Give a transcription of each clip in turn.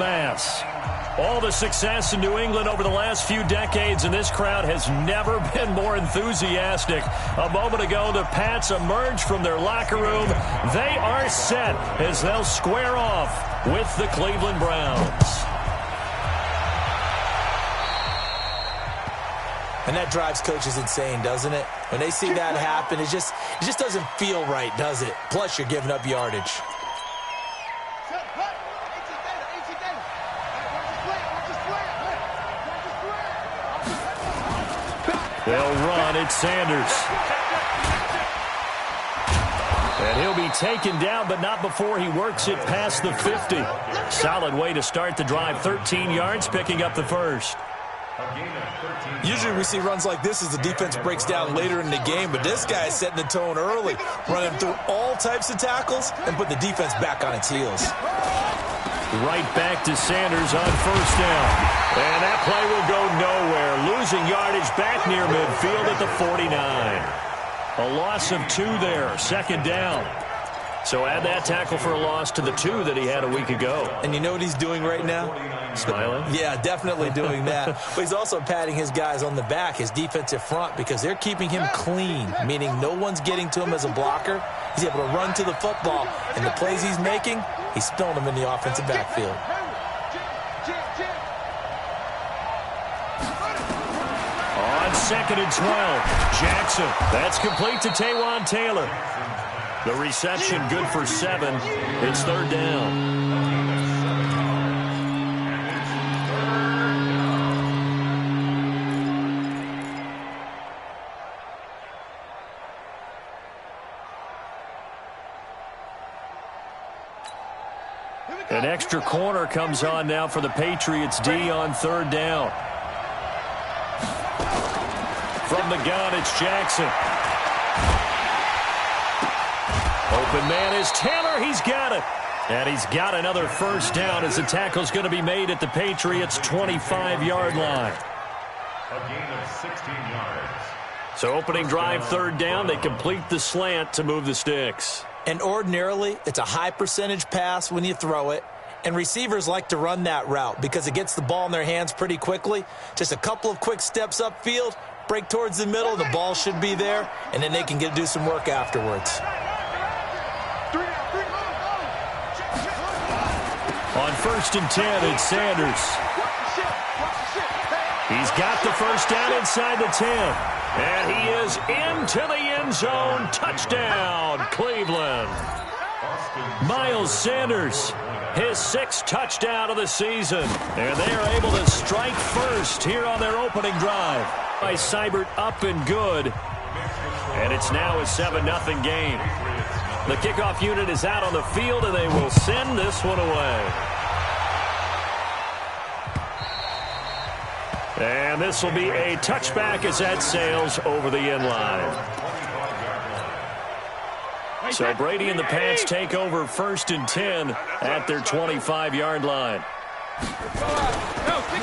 mass. All the success in New England over the last few decades, and this crowd has never been more enthusiastic. A moment ago, the Pats emerged from their locker room. They are set as they'll square off with the Cleveland Browns. And that drives coaches insane, doesn't it? When they see that happen, it just doesn't feel right, does it? Plus, you're giving up yardage. They'll run. It's Sanders. And he'll be taken down, but not before he works it past the 50. Solid way to start the drive. 13 yards, picking up the first. Usually we see runs like this as the defense breaks down later in the game, but this guy is setting the tone early, running through all types of tackles and put the defense back on its heels. Right back to Sanders on first down. And that play will go nowhere. Losing yardage back near midfield at the 49. A loss of 2 there. Second down. So add that tackle for a loss to the 2 that he had a week ago. And you know what he's doing right now? Smiling? Yeah, definitely doing that. But he's also patting his guys on the back, his defensive front, because they're keeping him clean, meaning no one's getting to him as a blocker. He's able to run to the football, and the plays he's making, he's spilling them in the offensive backfield. On 2nd and 12, Jackson. That's complete to Taywan Taylor. The reception good for 7. It's third down. An extra corner comes on now for the Patriots D on third down. From the gun, it's Jackson. Open man is Taylor. He's got it. And he's got another first down as the tackle's going to be made at the Patriots' 25-yard line. A gain of 16 yards. So opening drive, third down. They complete the slant to move the sticks. And ordinarily, it's a high percentage pass when you throw it. And receivers like to run that route because it gets the ball in their hands pretty quickly. Just a couple of quick steps upfield, break towards the middle, the ball should be there, and then they can do some work afterwards. On 1st and 10, it's Sanders. He's got the first down inside the 10. And he is into the end zone. Touchdown, Cleveland. Miles Sanders, his 6th touchdown of the season. And they are able to strike first here on their opening drive. By Seibert up and good. And it's now a 7-0 game. The kickoff unit is out on the field, and they will send this one away. And this will be a touchback as that sails over the end line. So Brady and the Pats take over 1st and 10 at their 25-yard line.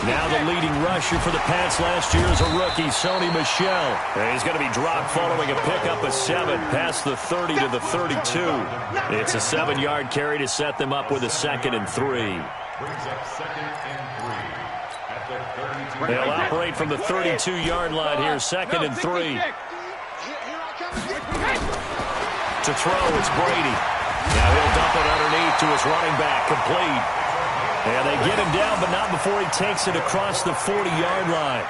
Now the leading rusher for the Pats last year is a rookie, Sony Michel. And he's going to be dropped following a pickup of 7 past the 30 to the 32. It's a 7-yard carry to set them up with a 2nd and 3. Brings up 2nd and 3 at the 32. They'll operate from the 32-yard line here, 2nd and 3. To throw, it's Brady. Now he'll dump it underneath to his running back, complete. And they get him down, but not before he takes it across the 40-yard line.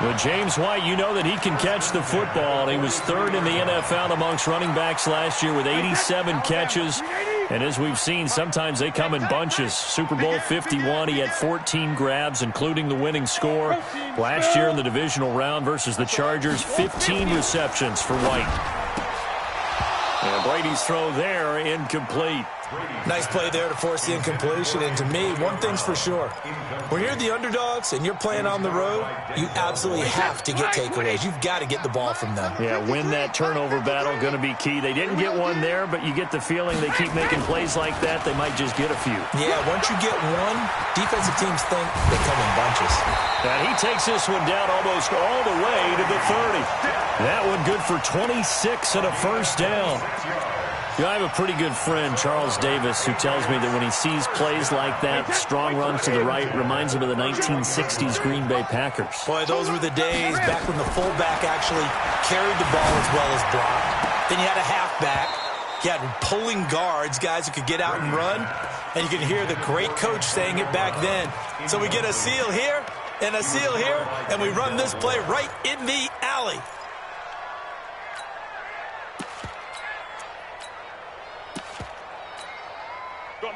With James White, you know that he can catch the football. He was 3rd in the NFL amongst running backs last year with 87 catches. And as we've seen, sometimes they come in bunches. Super Bowl 51, he had 14 grabs, including the winning score. Last year in the divisional round versus the Chargers, 15 receptions for White. And Brady's throw there, incomplete. Nice play there to force the incompletion. And to me, one thing's for sure. When you're the underdogs and you're playing on the road, you absolutely have to get takeaways. You've got to get the ball from them. Yeah, win that turnover battle, going to be key. They didn't get one there, but you get the feeling they keep making plays like that, they might just get a few. Yeah, once you get one, defensive teams think they come in bunches. And he takes this one down almost all the way to the 30. That one good for 26 and a first down. I have a pretty good friend, Charles Davis, who tells me that when he sees plays like that, strong runs to the right, reminds him of the 1960s Green Bay Packers. Boy, those were the days back when the fullback actually carried the ball as well as blocked. Then you had a halfback. You had pulling guards, guys who could get out and run. And you can hear the great coach saying it back then. So we get a seal here and a seal here, and we run this play right in the alley.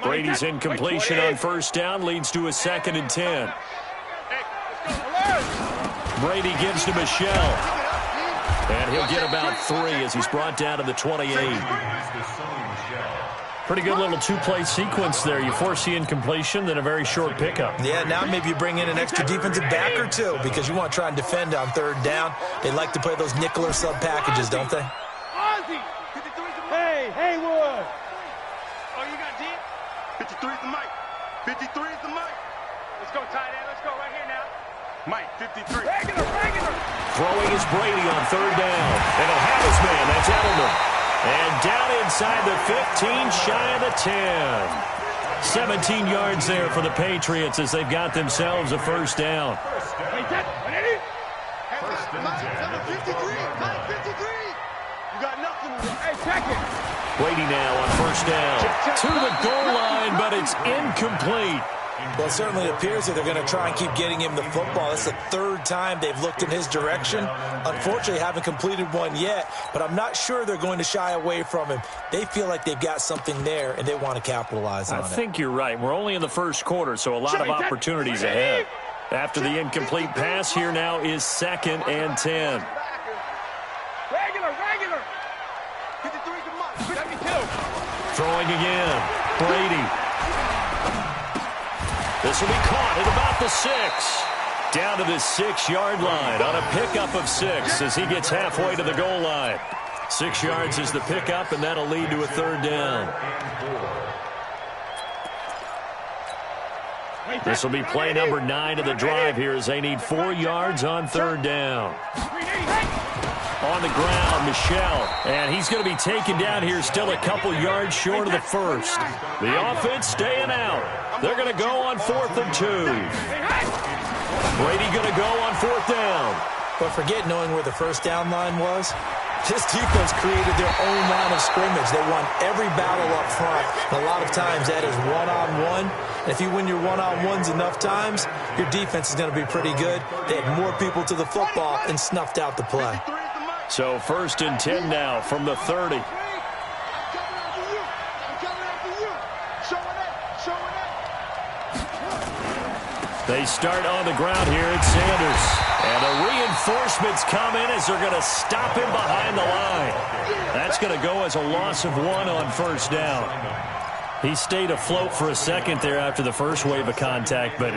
Brady's incompletion on first down leads to a 2nd and 10. Brady gives to Michel. And he'll get about 3 as he's brought down to the 28. Pretty good little two-play sequence there. You force the incompletion, then a very short pickup. Yeah, now maybe you bring in an extra defensive back or two because you want to try and defend on third down. They like to play those nickel or sub packages, don't they? Hey, Haywood. Oh, you got deep? 53 is the mic. 53 is the mic. Let's go, tight end. Let's go right here now. Mike, 53. Regular. Throwing is Brady on third down. And he'll have his man. That's Edelman. And down inside the 15, shy of the 10. 17 yards there for the Patriots as they've got themselves a first down. First and 10. You got nothing. Hey, check it. Brady now on first down. To the goal line, but it's incomplete. Well, it certainly appears that they're going to try and keep getting him the football. It's the third time they've looked in his direction. Unfortunately, haven't completed one yet, but I'm not sure they're going to shy away from him. They feel like they've got something there, and they want to capitalize on it. I think you're right. We're only in the first quarter, so a lot of opportunities ahead. After the incomplete pass, here now is 2nd and 10. Regular. 53 to 72. Throwing again. Brady. This will be caught at about the 6. Down to the 6-yard line on a pickup of 6 as he gets halfway to the goal line. 6 yards is the pickup, and that'll lead to a third down. This will be play number 9 of the drive here as they need 4 yards on third down. On the ground, Michel. And he's going to be taken down here still a couple yards short of the first. The offense staying out. They're going to go on 4th and 2. Brady going to go on 4th down. But forget knowing where the first down line was. This defense created their own line of scrimmage. They won every battle up front. And a lot of times that is one-on-one. And if you win your one-on-ones enough times, your defense is going to be pretty good. They had more people to the football and snuffed out the play. So 1st and 10 now from the 30. They start on the ground here at Sanders. And the reinforcements come in as they're going to stop him behind the line. That's going to go as a loss of 1 on first down. He stayed afloat for a second there after the first wave of contact, but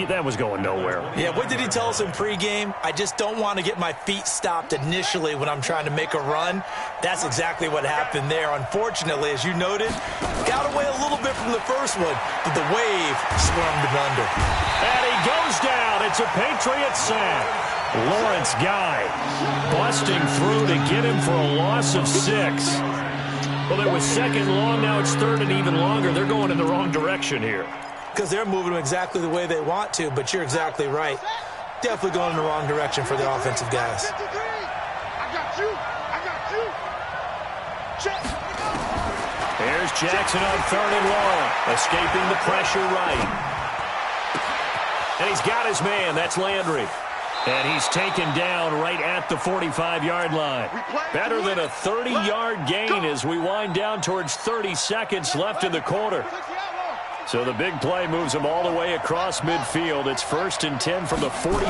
that was going nowhere. Yeah, what did he tell us in pregame? I just don't want to get my feet stopped initially when I'm trying to make a run. That's exactly what happened there. Unfortunately, as you noted, got away a little bit from the first one, but the wave swarmed him under. And he goes down. It's a Patriot sack. Lawrence Guy busting through to get him for a loss of 6. Well, it was 2nd long, now it's 3rd and even longer. They're going in the wrong direction here. Because they're moving them exactly the way they want to, but you're exactly right. Definitely going in the wrong direction for the offensive guys. I got you. Check. Here's Jackson on 3rd and long, escaping the pressure right. And he's got his man. That's Landry. And he's taken down right at the 45-yard line. Better than a 30-yard gain as we wind down towards 30 seconds left in the quarter. So the big play moves him all the way across midfield. It's 1st and 10 from the 45.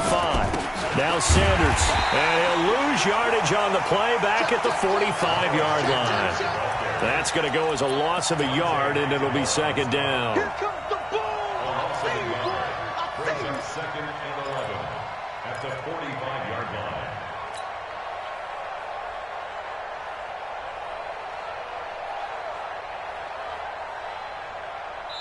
Now Sanders. And he'll lose yardage on the play back at the 45-yard line. That's going to go as a loss of a yard, and it'll be 2nd down. Here comes the ball. 2nd and 11 at the 45-yard line.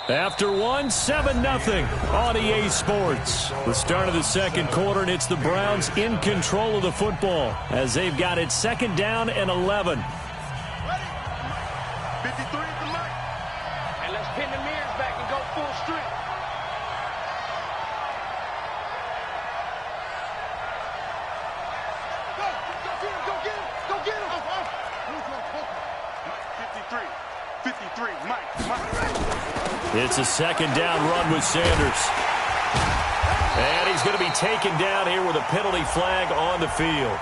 After one, 7-0 on EA Sports. The start of the second quarter, and it's the Browns in control of the football as they've got it 2nd down and 11. It's a second down run with Sanders. And he's going to be taken down here with a penalty flag on the field.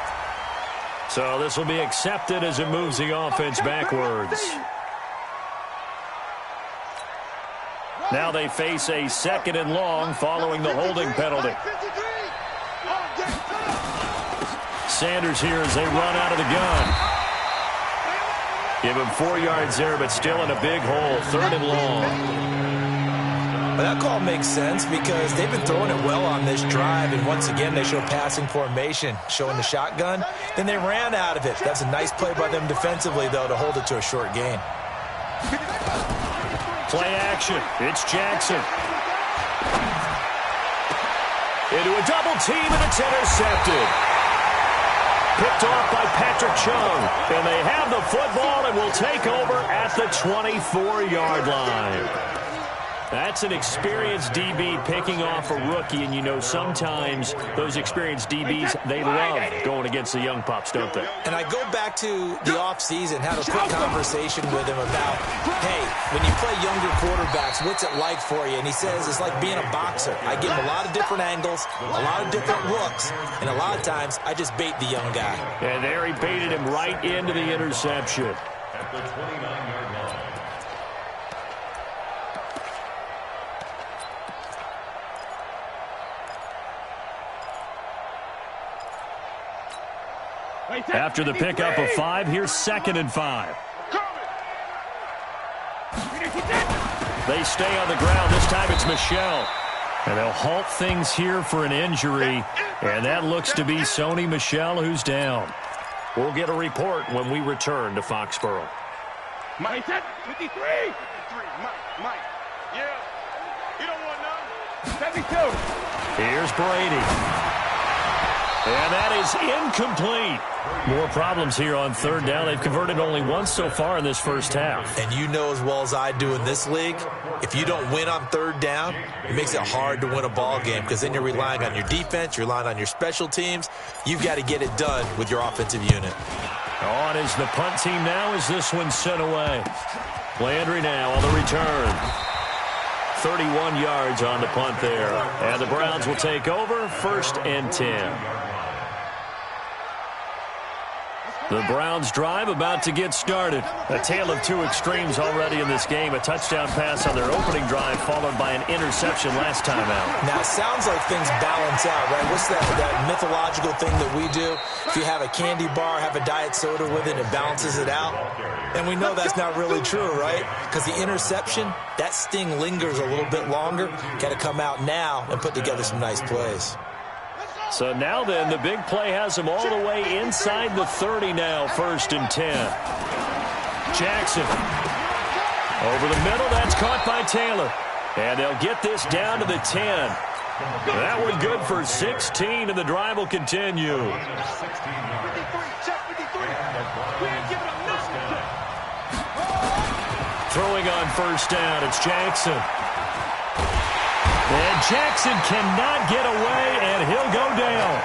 So this will be accepted as it moves the offense backwards. Now they face a second and long following the holding penalty. Sanders here as they run out of the gun. Give him 4 yards there, but still in a big hole. Third and long. But that call makes sense because they've been throwing it well on this drive, and once again they show passing formation, showing the shotgun. Then they ran out of it. That's a nice play by them defensively, though, to hold it to a short gain. Play action. It's Jackson. Into a double team, and it's intercepted. Picked off by Patrick Chung. And they have the football and will take over at the 24-yard line. That's an experienced DB picking off a rookie, and you know sometimes those experienced DBs, they love going against the young pups, don't they? And I go back to the offseason, had a quick conversation with him about, hey, when you play younger quarterbacks, what's it like for you? And he says it's like being a boxer. I give him a lot of different angles, a lot of different looks, and a lot of times I just bait the young guy. And there he baited him right into the interception. At the 29-yard line. After the pickup of 5, here's 2nd and 5. They stay on the ground. This time it's Michel. And they'll halt things here for an injury. And that looks to be Sony Michel who's down. We'll get a report when we return to Foxborough. Mike, 53. 53, Mike. Yeah. You don't want none. 72. Here's Brady. And that is incomplete. More problems here on third down. They've converted only once so far in this first half. And you know as well as I do in this league, if you don't win on third down, it makes it hard to win a ball game because then you're relying on your defense, you're relying on your special teams. You've got to get it done with your offensive unit. On is the punt team now as this one's sent away. Landry now on the return. 31 yards on the punt there. And the Browns will take over 1st and 10. The Browns drive about to get started. A tale of two extremes already in this game. A touchdown pass on their opening drive followed by an interception last time out. Now, it sounds like things balance out, right? What's that mythological thing that we do? If you have a candy bar, have a diet soda with it, it balances it out. And we know that's not really true, right? Because the interception, that sting lingers a little bit longer. Got to come out now and put together some nice plays. So now then, the big play has them all the way inside the 30 now, 1st and 10. Jackson. Over the middle, that's caught by Taylor. And they'll get this down to the 10. That one good for 16, and the drive will continue. Throwing on 1st down, it's Jackson. And Jackson cannot get away, and he'll go down.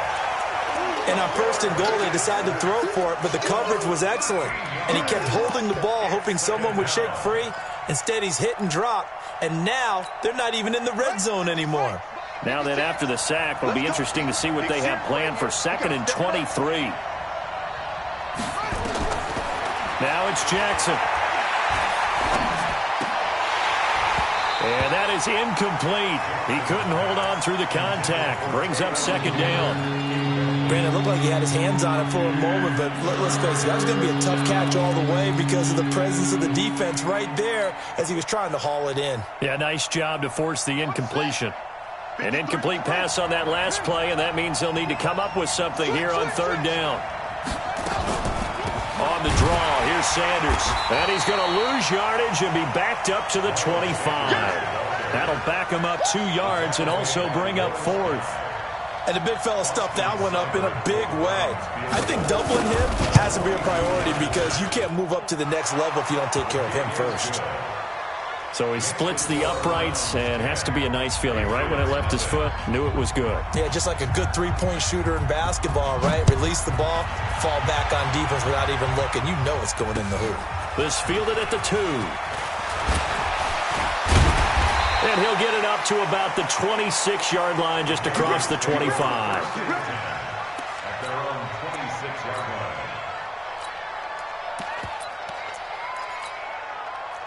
And on 1st and goal, they decided to throw for it, but the coverage was excellent. And he kept holding the ball, hoping someone would shake free. Instead, he's hit and drop. And now, they're not even in the red zone anymore. Now then, after the sack, it'll be interesting to see what they have planned for 2nd and 23. Now it's Jackson. And that is incomplete. He couldn't hold on through the contact. Brings up 2nd down. Brandon, it looked like he had his hands on it for a moment, but let's face it, that was going to be a tough catch all the way because of the presence of the defense right there as he was trying to haul it in. Yeah, nice job to force the incompletion. An incomplete pass on that last play, and that means they'll need to come up with something here on 3rd down. On the draw, here's Sanders. And he's going to lose yardage and be backed up to the 25. That'll back him up 2 yards and also bring up 4th. And the big fella stuffed that one up in a big way. I think doubling him has to be a priority because you can't move up to the next level if you don't take care of him first. So he splits the uprights and has to be a nice feeling. Right when it left his foot, knew it was good. Yeah, just like a good three-point shooter in basketball, right? Release the ball, fall back on defense without even looking. You know it's going in the hoop. This fielded at the 2. And he'll get it up to about the 26-yard line, just across the 25. At their own 26-yard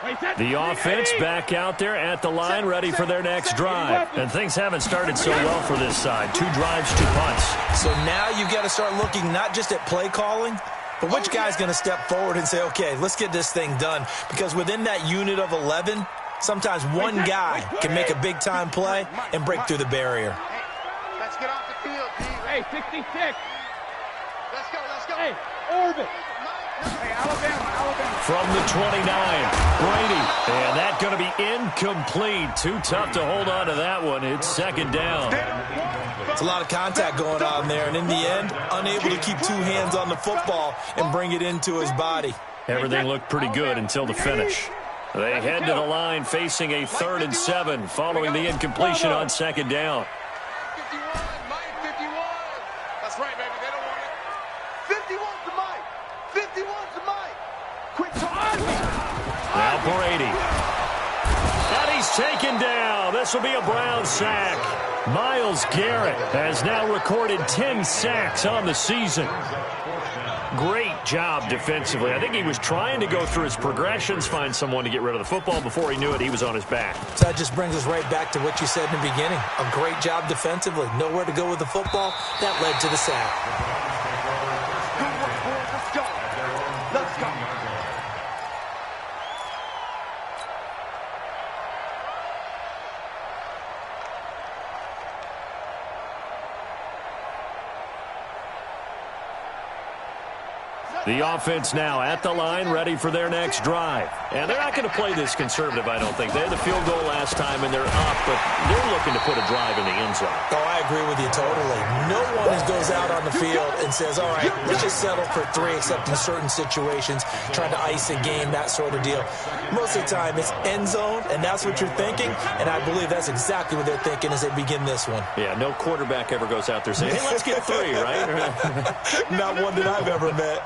line. The offense back out there at the line, ready for their next drive. And things haven't started so well for this side. 2 drives, 2 punts. So now you've got to start looking not just at play calling, but which guy's going to step forward and say, okay, let's get this thing done. Because within that unit of 11, sometimes one guy can make a big-time play and break through the barrier. Let's get off the field, D. Hey, 66. Let's go, let's go. Hey, Orbit. Hey, Alabama. From the 29, Brady. And that's going to be incomplete. Too tough to hold on to that one. It's second down. It's a lot of contact going on there, and in the end, unable to keep 2 hands on the football and bring it into his body. Everything looked pretty good until the finish. They head to the line facing a 3rd and 7 following the incompletion on second down. 51, Mike, 51. That's right, baby. They don't want it. 51's the Mike. 51's the Mike. Quick toss. Now Brady. And he's taken down. This will be a Brown sack. Myles Garrett has now recorded 10 sacks on the season. Great job defensively. I think he was trying to go through his progressions, find someone to get rid of the football. Before he knew it, he was on his back. So that just brings us right back to what you said in the beginning. A great job defensively. Nowhere to go with the football. That led to the sack. Good work, boys. Let's go. Let's go. The offense now at the line, ready for their next drive. And they're not going to play this conservative, I don't think. They had the field goal last time, and they're up, but they're looking to put a drive in the end zone. Oh, I agree with you totally. No one goes out on the field and says, all right, let's just settle for 3, except in certain situations, trying to ice a game, that sort of deal. Most of the time, it's end zone, and that's what you're thinking, and I believe that's exactly what they're thinking as they begin this one. Yeah, no quarterback ever goes out there saying, hey, let's get 3, right? Not one that I've ever met.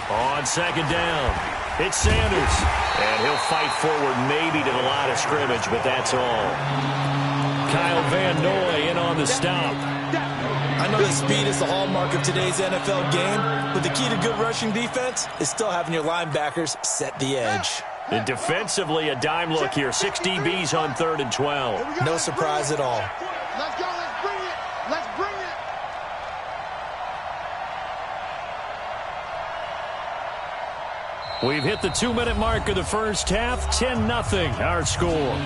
On second down, it's Sanders. And he'll fight forward maybe to the line of scrimmage, but that's all. Kyle Van Noy in on the stop. I know that speed is the hallmark of today's NFL game, but the key to good rushing defense is still having your linebackers set the edge. And defensively, a dime look here. 6 DBs on 3rd and 12. No surprise at all. Let's go. Let's bring it. Let's bring it. We've hit the 2-minute mark of the first half. 10-0 our score.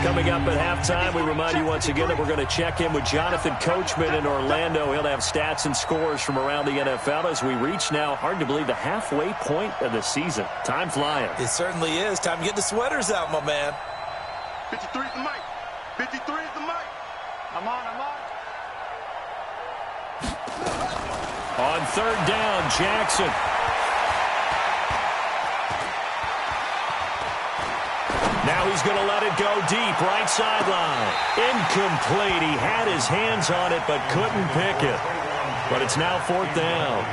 Coming up at halftime, we remind you once again that we're going to check in with Jonathan Coachman in Orlando. He'll have stats and scores from around the NFL as we reach now, hard to believe, the halfway point of the season. Time flying. It certainly is. Time to get the sweaters out, my man. 53 is the mic. 53 is the mic. I'm on. On 3rd down, Jackson. Now he's going to let it go deep, right sideline. Incomplete. He had his hands on it, but couldn't pick it. But it's now 4th down.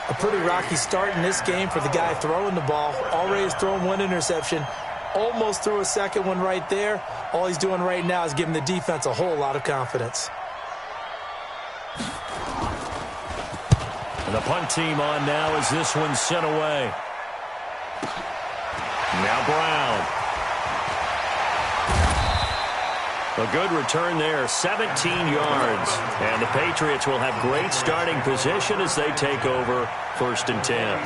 A pretty rocky start in this game for the guy throwing the ball. Already has thrown 1 interception. Almost threw a second one right there. All he's doing right now is giving the defense a whole lot of confidence. And the punt team on now as this one's sent away. Now Brown. A good return there, 17 yards. And the Patriots will have great starting position as they take over 1st and 10.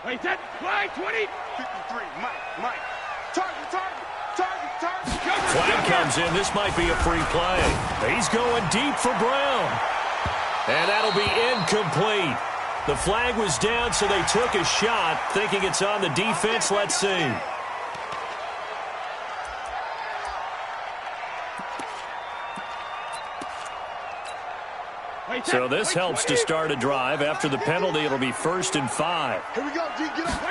Wait, that fly 20. 53, Mike. Target. Flag comes in. This might be a free play. He's going deep for Brown. And that'll be incomplete. The flag was down, so they took a shot, thinking it's on the defense. Let's see. So this helps to start a drive. After the penalty, it'll be 1st and 5. Here we go, G. Get up.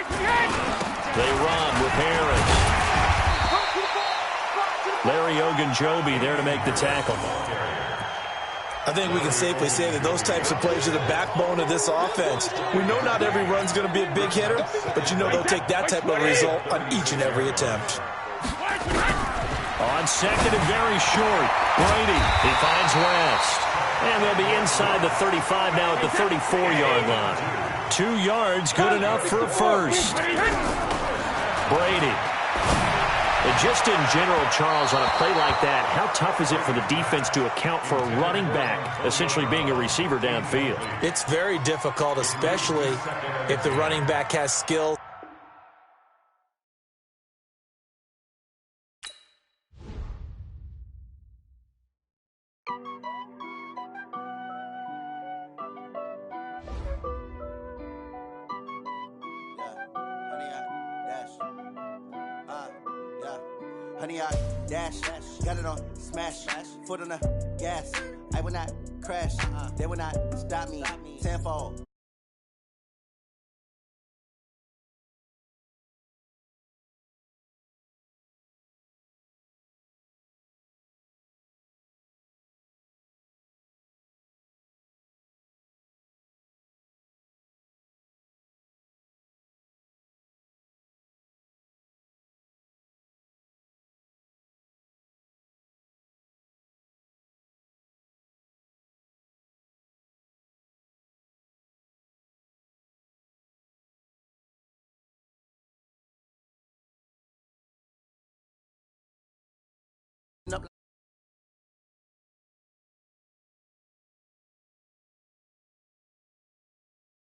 They run with Harris. Larry Ogunjobi there to make the tackle. I think we can safely say that those types of plays are the backbone of this offense. We know not every run's going to be a big hitter, but you know they'll take that type of result on each and every attempt. On second and very short, Brady, he finds West. And they'll be inside the 35 now at the 34-yard line. 2 yards, good enough for a first. Brady. And just in general, Charles, on a play like that, how tough is it for the defense to account for a running back essentially being a receiver downfield? It's very difficult, especially if the running back has skill. Honey, I dash, got it on smash, foot on the gas. I will not crash, they will not stop me. Tenfold.